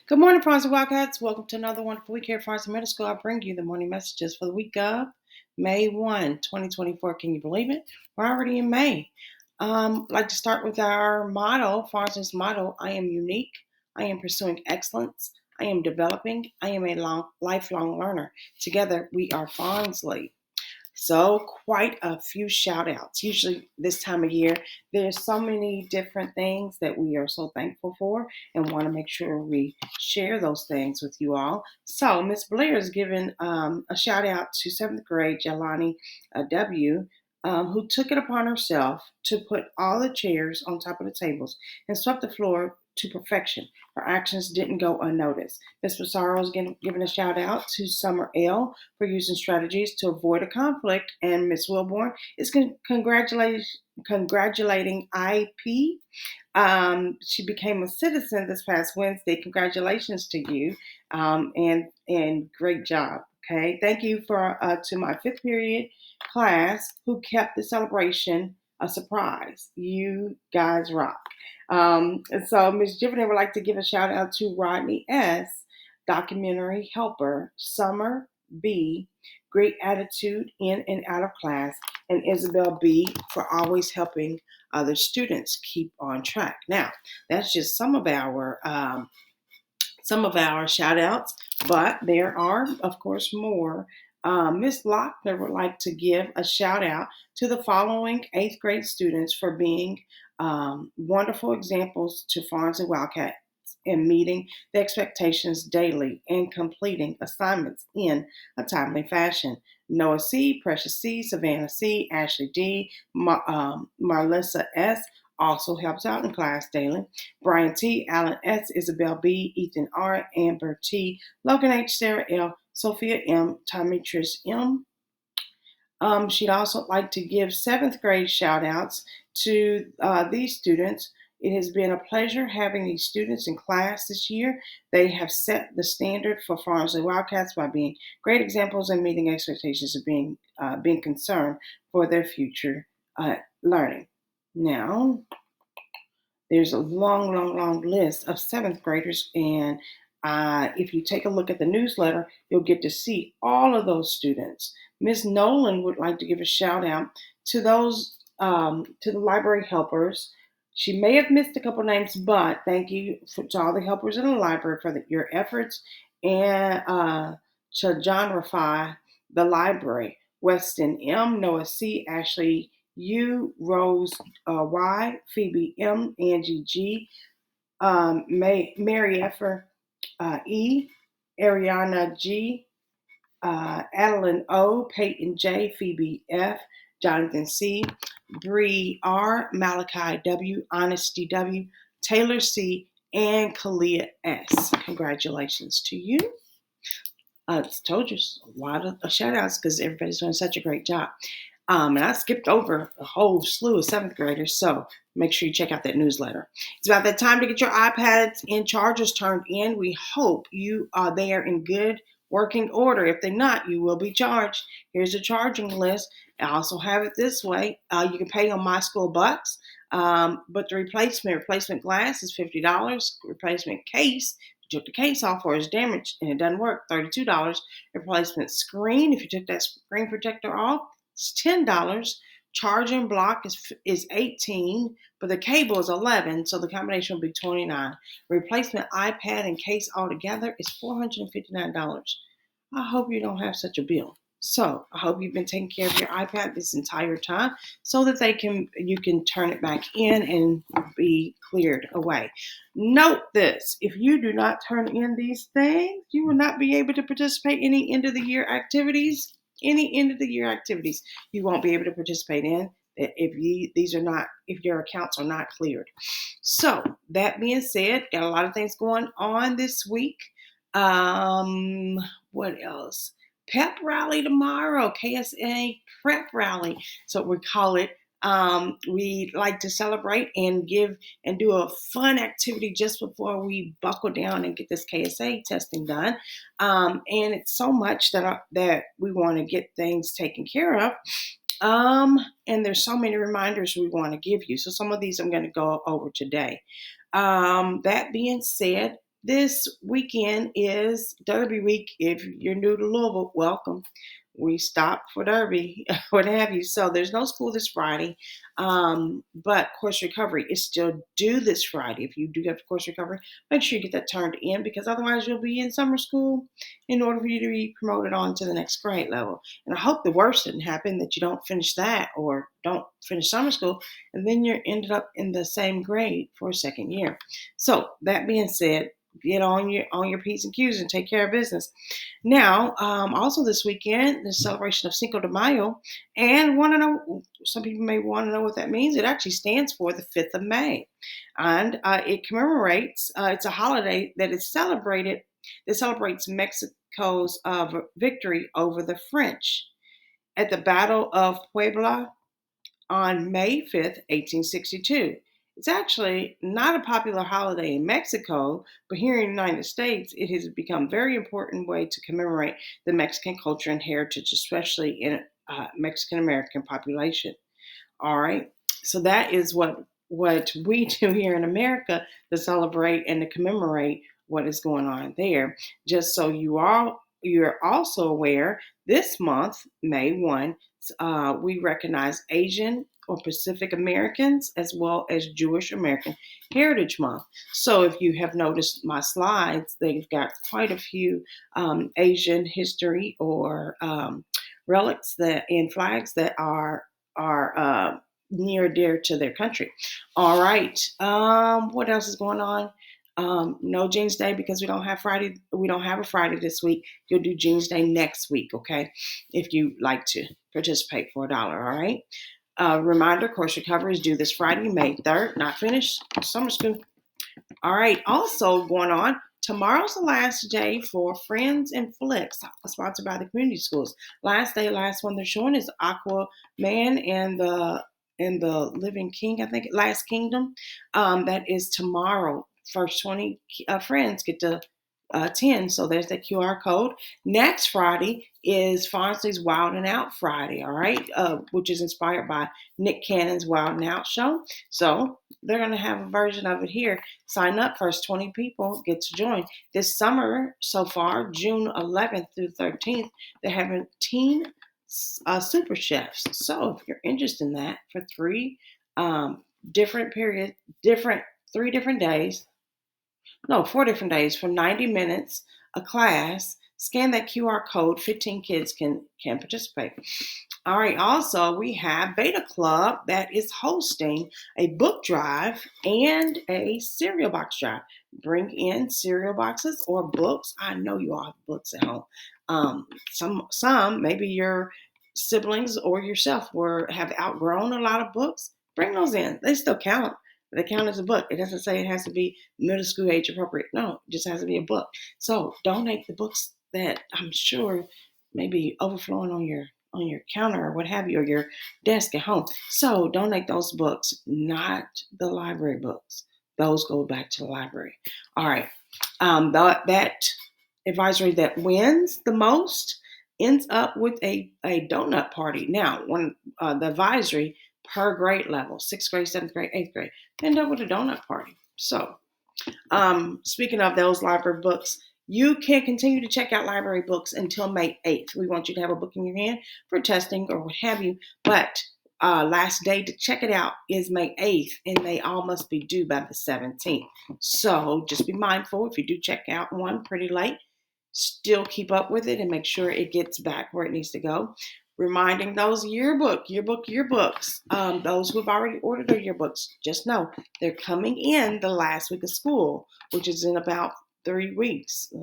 Good morning, Farms and Wildcats. Welcome to another wonderful week here at Farms and Middle School. I bring you the morning messages for the week of May 2024. Can you believe it? We're already in May. I'd like to start with our motto, Farms' motto: I am unique. I am pursuing excellence. I am developing. I am a lifelong learner. Together, we are Farmsley. So, quite a few shout outs. Usually, this time of year, there's so many different things that we are so thankful for and want to make sure we share those things with you all. So, Miss Blair is giving a shout out to seventh grade Jelani W., who took it upon herself to put all the chairs on top of the tables and swept the floor to perfection. Her actions didn't go unnoticed. Ms. Pissarro is giving a shout out to Summer L for using strategies to avoid a conflict, and Ms. Wilborn is congratulating IP. She became a citizen this past Wednesday. Congratulations to you, and great job. Okay, thank you for to my fifth period class who kept the celebration a surprise. You guys rock. And so Ms. Jivenay would like to give a shout out to Rodney S., documentary helper, Summer B., great attitude in and out of class, and Isabel B. for always helping other students keep on track. Now, that's just some of our shout outs, but there are, of course, more. Miss Lochner would like to give a shout out to the following eighth grade students for being wonderful examples to Farms and Wildcats in meeting the expectations daily and completing assignments in a timely fashion. Noah C., Precious C., Savannah C., Ashley D., Marlissa S., also helps out in class daily. Brian T., Alan S., Isabel B., Ethan R., Amber T., Logan H., Sarah L., Sophia M., Tommy Trish M. She'd also like to give seventh grade shout outs to these students. It has been a pleasure having these students in class this year. They have set the standard for Farms and Wildcats by being great examples and meeting expectations of being concerned for their future learning. Now, there's a long list of seventh graders, and if you take a look at the newsletter, you'll get to see all of those students. Ms. Nolan would like to give a shout out to those to the library helpers. She may have missed a couple names, but thank you to all the helpers in the library for your efforts, and to John Rafai, the library, Weston M., Noah C., Ashley U, Rose Y, Phoebe M, Angie G, Mary Effer E, Ariana G, Adeline O, Peyton J, Phoebe F, Jonathan C, Bree R, Malachi W, Honesty W, Taylor C, and Kalia S. Congratulations to you. I told you a lot of shout outs because everybody's doing such a great job. And I skipped over a whole slew of seventh graders, so make sure you check out that newsletter. It's about that time to get your iPads and chargers turned in. We hope you are there in good working order. If they're not, you will be charged. Here's a charging list. I also have it this way. You can pay on My School Bucks, but the replacement glass is $50. Replacement case, if you took the case off or it's damaged and it doesn't work, $32. Replacement screen, if you took that screen protector off, it's $10. Charging block is $18, but the cable is $11, so the combination will be $29. Replacement iPad and case altogether is $459. I hope you don't have such a bill. So I hope you've been taking care of your iPad this entire time so that you can turn it back in and be cleared away. Note this: if you do not turn in these things, you will not be able to participate in any end of the year activities. Any end of the year activities you won't be able to participate in if your accounts are not cleared. So that being said, got a lot of things going on this week. What else? Pep rally tomorrow, KSA prep rally. So we call it. We like to celebrate and do a fun activity just before we buckle down and get this KSA testing done. And it's so much that we want to get things taken care of. And there's so many reminders we want to give you. So some of these I'm going to go over today. That being said, This weekend is Derby week. If you're new to Louisville, welcome. We stopped for Derby, what have you. So there's no school this Friday, but course recovery is still due this Friday. If you do have course recovery, make sure you get that turned in because otherwise you'll be in summer school in order for you to be promoted on to the next grade level. And I hope the worst didn't happen, that you don't finish that or don't finish summer school, and then you're ended up in the same grade for a second year. So that being said, get on your P's and Q's and take care of business. Now, also this weekend, the celebration of Cinco de Mayo, and want to know, some people may want to know what that means. It actually stands for the 5th of May, and it commemorates. It's a holiday that is celebrated. That celebrates Mexico's victory over the French at the Battle of Puebla on May 5th, 1862. It's actually not a popular holiday in Mexico, but here in the United States, it has become a very important way to commemorate the Mexican culture and heritage, especially in Mexican American population. All right. So that is what we do here in America to celebrate and to commemorate what is going on there. Just so you're also aware, this month, May 1, we recognize Asian or Pacific Americans as well as Jewish American Heritage Month. So if you have noticed my slides, they've got quite a few Asian history or relics that and flags that are near and dear to their country. All right. What else is going on? No Jeans Day because we don't have Friday. We don't have a Friday this week. You'll do Jeans Day next week, okay? If you like to participate for $1, all right? Reminder: course recovery is due this Friday, May 3rd. Not finished. Summer school. All right. Also going on, tomorrow's the last day for Friends and Flicks, sponsored by the community schools. Last day, last one they're showing is Aquaman and the Living King, I think, Last Kingdom. That is tomorrow. First 20 friends get to 10. So there's the QR code. Next Friday is Fonzie's Wild and Out Friday, all right, which is inspired by Nick Cannon's Wild and Out show. So they're going to have a version of it here. Sign up. First 20 people get to join. This summer so far, June 11th through 13th, they're having teen super chefs. So if you're interested in that for different periods, 3 different days, no, 4 different days for 90 minutes a class. Scan that QR code. 15 kids can participate. All right. Also, we have Beta Club that is hosting a book drive and a cereal box drive. Bring in cereal boxes or books. I know you all have books at home. Some maybe your siblings or yourself have outgrown a lot of books. Bring those in. They still count. They count as a book. It doesn't say it has to be middle school age appropriate. No, it just has to be a book. So donate the books that I'm sure may be overflowing on your counter or what have you, or your desk at home. So donate those books, not the library books. Those go back to the library. All right. That advisory that wins the most ends up with a donut party. Now, when the advisory per grade level, 6th grade, 7th grade, 8th grade, end up with a donut party. So, speaking of those library books, you can continue to check out library books until May 8th. We want you to have a book in your hand for testing or what have you. But last day to check it out is May 8th, and they all must be due by the 17th. So just be mindful if you do check out one pretty late, still keep up with it and make sure it gets back where it needs to go. Reminding those yearbooks, those who've already ordered their yearbooks, just know they're coming in the last week of school, which is in about 3 weeks.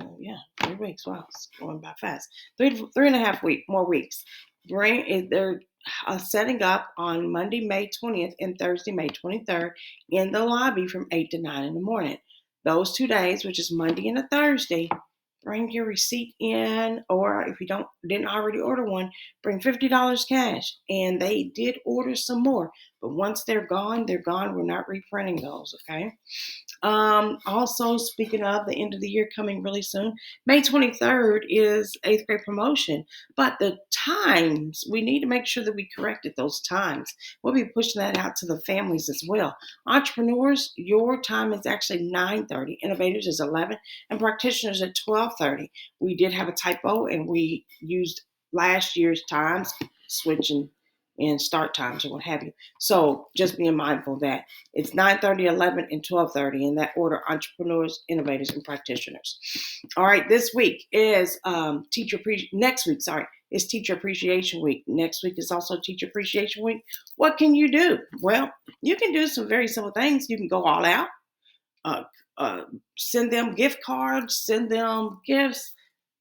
3 weeks. Wow, it's going by fast. 3.5 more weeks. They're setting up on Monday, May 20th and Thursday, May 23rd in the lobby from 8 to 9 in the morning. Those 2 days, which is Monday and a Thursday, bring your receipt in, or if you didn't already order one, bring $50 cash. And they did order some more. But once they're gone, they're gone. We're not reprinting those, okay? Also, speaking of the end of the year coming really soon, May 23rd is eighth grade promotion. But the times, we need to make sure that we corrected those times. We'll be pushing that out to the families as well. Entrepreneurs, your time is actually 9:30. Innovators is 11, and practitioners at 12:30. We did have a typo, and we used last year's times, switching in start times or what have you. So just being mindful of that. It's 9:30, 11, and 12:30 in that order: entrepreneurs, innovators, and practitioners. All right, this week is next week, sorry, is Teacher Appreciation Week. Next week is also Teacher Appreciation Week. What can you do? Well, you can do some very simple things. You can go all out, uh, send them gift cards, send them gifts.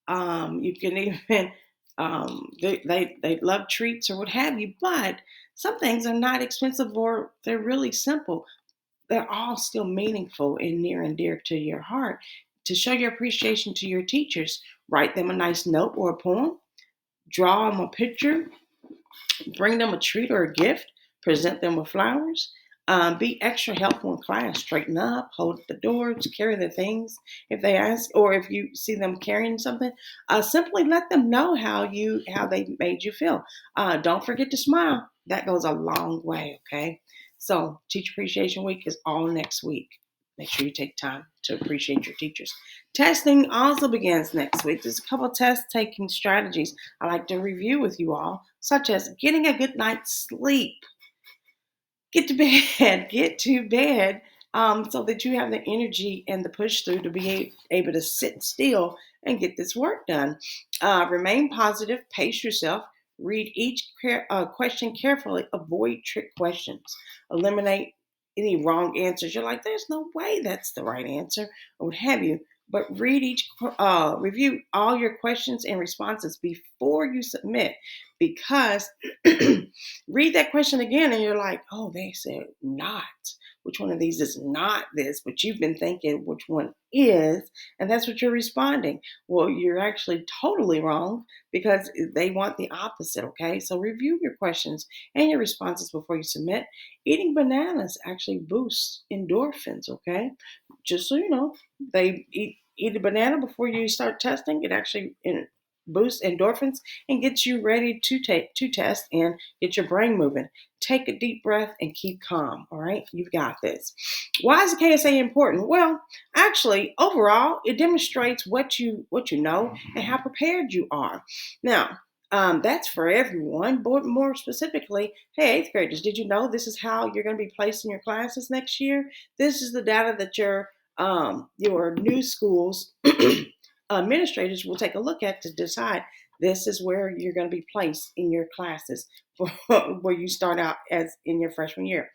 You can even they love treats or what have you, but some things are not expensive or they're really simple. They're all still meaningful and near and dear to your heart. To show your appreciation to your teachers, write them a nice note or a poem, draw them a picture, bring them a treat or a gift, present them with flowers. Be extra helpful in class. Straighten up, hold the doors, carry the things if they ask, or if you see them carrying something. Simply let them know how they made you feel. Don't forget to smile. That goes a long way. Okay. So Teacher Appreciation Week is all next week. Make sure you take time to appreciate your teachers. Testing also begins next week. There's a couple test taking strategies I like to review with you all, such as getting a good night's sleep. Get to bed, get to bed, so that you have the energy and the push through to be able to sit still and get this work done. Remain positive, pace yourself, read each question carefully, avoid trick questions, eliminate any wrong answers. You're like, there's no way that's the right answer, or what have you. But review all your questions and responses before you submit, because read that question again and you're like, oh, they said not. Which one of these is not this? But you've been thinking which one is, and that's what you're responding. Well, you're actually totally wrong because they want the opposite, okay? So review your questions and your responses before you submit. Eating bananas actually boosts endorphins, okay? Just so you know, they eat a banana before you start testing. It actually boosts endorphins and gets you ready to test and get your brain moving. Take a deep breath and keep calm. All right, you've got this. Why is the KSA important? Well, actually, overall, it demonstrates what you know and how prepared you are. Now, that's for everyone, but more specifically, hey, eighth graders, did you know this is how you're going to be placed in your classes next year? This is the data that your new schools administrators will take a look at to decide this is where you're going to be placed in your classes for where you start out as in your freshman year.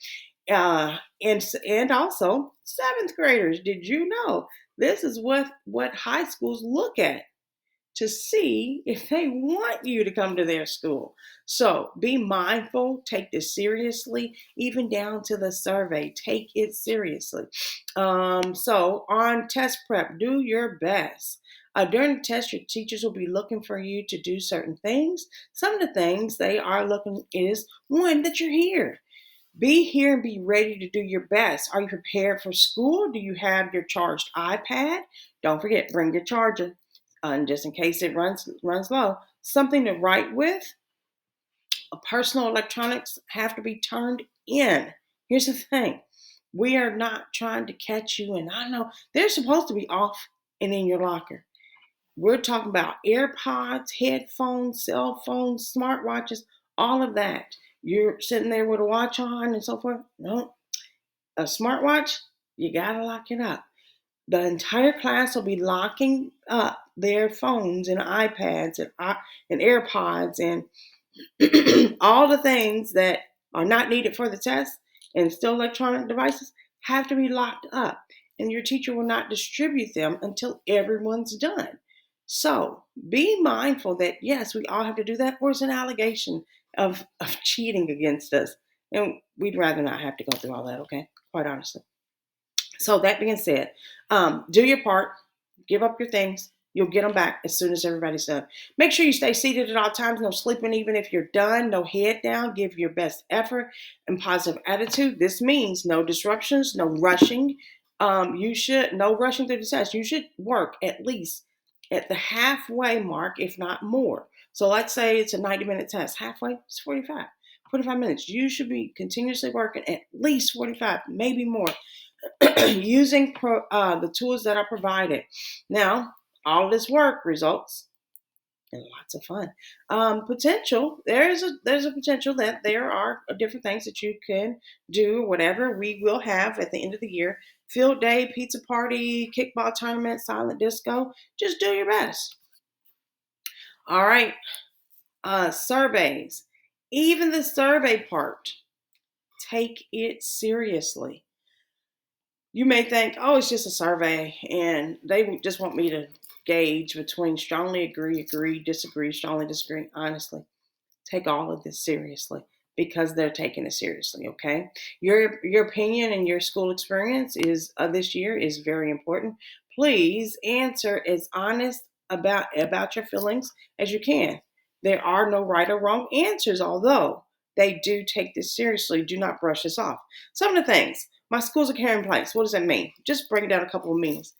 And also seventh graders, did you know this is what high schools look at to see if they want you to come to their school? So be mindful, take this seriously, even down to the survey. Take it seriously. So on test prep, do your best. During the test, your teachers will be looking for you to do certain things. Some of the things they are looking is one, that you're here. Be here and be ready to do your best. Are you prepared for school? Do you have your charged iPad? Don't forget, bring your charger, just in case it runs low. Something to write with. Personal electronics have to be turned in. Here's the thing. We are not trying to catch you, and I know they're supposed to be off and in your locker. We're talking about AirPods, headphones, cell phones, smartwatches, all of that. You're sitting there with a watch on and so forth. No, a smartwatch, you gotta lock it up. The entire class will be locking up their phones and iPads and AirPods and all the things that are not needed for the test and still electronic devices have to be locked up. And your teacher will not distribute them until everyone's done. So be mindful that, yes, we all have to do that, or it's an allegation of cheating against us. And we'd rather not have to go through all that, okay? Quite honestly. So that being said, do your part, give up your things, You'll get them back as soon as everybody's done. Make sure you stay seated at all times. No sleeping, even if you're done. No head down. Give your best effort and positive attitude. This means no disruptions, no rushing. You should no rushing through the test. You should work at least at the halfway mark, if not more. So let's say it's a 90-minute test. Halfway, it's 45. 45 minutes. You should be continuously working at least 45, maybe more, using the tools that are provided. Now, all this work results in lots of fun. Potential. There's a potential that there are different things that you can do. Whatever we will have at the end of the year: field day, pizza party, kickball tournament, silent disco. Just do your best. All right. Surveys. Even the survey part, take it seriously. You may think, oh, it's just a survey, and they just want me to gauge between strongly agree, disagree, strongly disagree. Honestly, take all of this seriously because they're taking it seriously. Okay, your opinion and your school experience is this year is very important. Please answer as honest about your feelings as you can. There are no right or wrong answers, although they do take this seriously. Do not brush this off. Some of the things my schools are carrying place. What does that mean? Just break down a couple of meanings.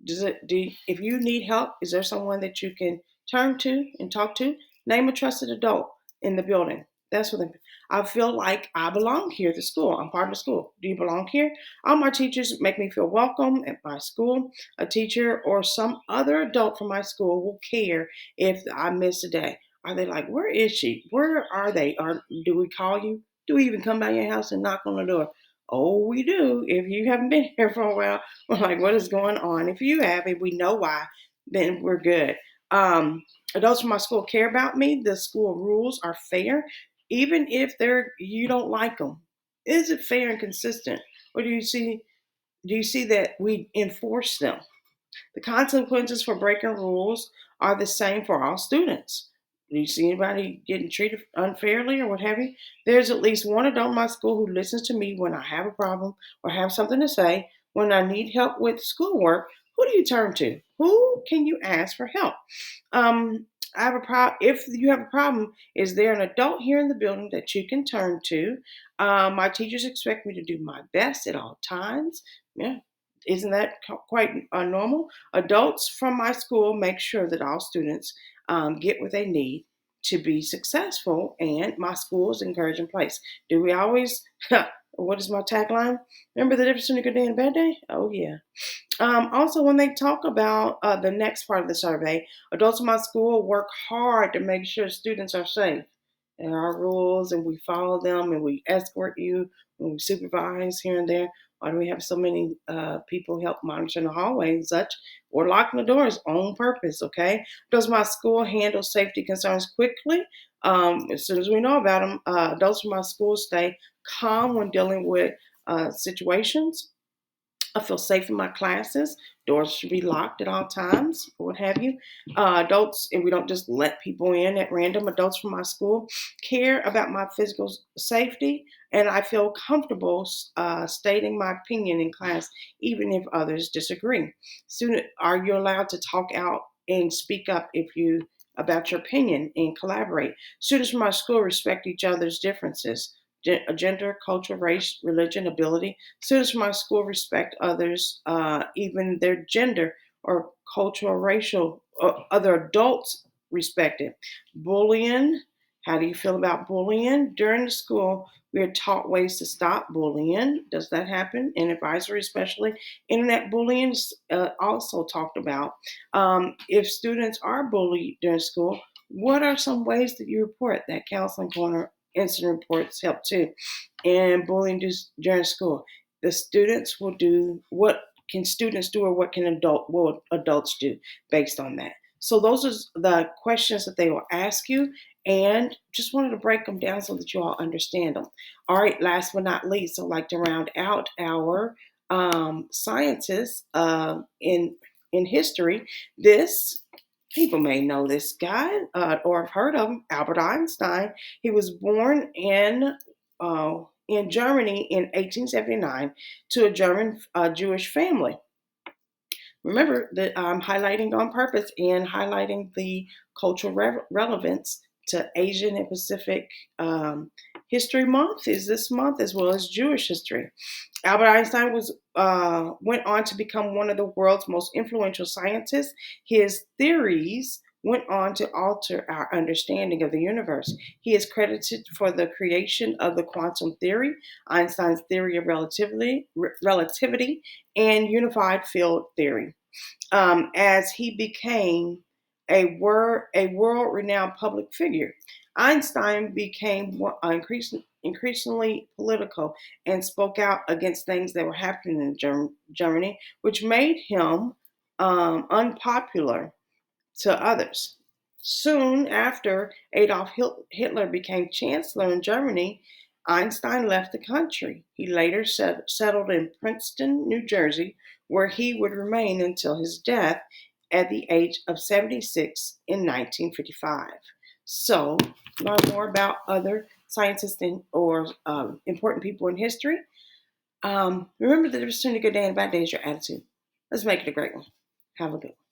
If you need help, is there someone that you can turn to and talk to? Name a trusted adult in the building. That's what I feel like I belong here at the school. I'm part of the school. Do you belong here? All my teachers make me feel welcome at my school. A teacher or some other adult from my school will care if I miss a day. Are they like, where is she? Where are they? Or do we call you? Do we even come by your house and knock on the door? Oh, we do. If you haven't been here for a while, we're like, what is going on? If you have, if we know why, then we're good. Adults from my school care about me. The school rules are fair, even if you don't like them. Is it fair and consistent, or do you see that we enforce them? The consequences for breaking rules are the same for all students. Do you see anybody getting treated unfairly or what have you? There's at least one adult in my school who listens to me when I have a problem or have something to say. When I need help with schoolwork, who do you turn to? Who can you ask for help? I have a problem. If you have a problem, is there an adult here in the building that you can turn to? My teachers expect me to do my best at all times. Yeah, isn't that quite normal? Adults from my school make sure that all students get what they need to be successful, and my school is an encouraging place. Do we always? What is my tagline? Remember the difference between a good day and a bad day? Oh yeah. Also, when they talk about the next part of the survey, adults in my school work hard to make sure students are safe. There are rules, and we follow them, and we escort you, and we supervise here and there. Why do we have so many people help monitor in the hallway and such, or locking the doors on purpose? Okay, does my school handle safety concerns quickly? As soon as we know about them, adults from my school stay calm when dealing with situations. I feel safe in my classes. Doors should be locked at all times, or what have you. Adults, and we don't just let people in at random. Adults from my school care about my physical safety, and I feel comfortable stating my opinion in class, even if others disagree. Student, are you allowed to talk out and speak up if you about your opinion and collaborate? Students from my school respect each other's differences. Gender, culture, race, religion, ability. Students from my school respect others, even their gender or cultural, racial, other adults respect it. Bullying. How do you feel about bullying? During the school, we are taught ways to stop bullying. Does that happen? In advisory, especially. Internet bullying is also talked about. If students are bullied during school, what are some ways that you report? That counseling corner incident reports help too. And bullying during school. The students will do what can students do, or what can adults do based on that. So those are the questions that they will ask you, and just wanted to break them down so that you all understand them. All right, last but not least, I'd like to round out our sciences in history. This People may know this guy or have heard of him, Albert Einstein. He was born in Germany in 1879 to a German Jewish family. Remember that I'm highlighting on purpose and highlighting the cultural relevance to Asian and Pacific History Month is this month, as well as Jewish history. Albert Einstein went on to become one of the world's most influential scientists. His theories went on to alter our understanding of the universe. He is credited for the creation of the quantum theory, Einstein's theory of relativity, and unified field theory. As he became a world-renowned public figure, Einstein became increasingly political and spoke out against things that were happening in Germany, which made him unpopular to others. Soon after Adolf Hitler became chancellor in Germany, Einstein left the country. He later settled in Princeton, New Jersey, where he would remain until his death at the age of 76 in 1955. So, learn more about other scientists or important people in history. Remember the difference between a good day and a bad day is your attitude. Let's make it a great one. Have a good one.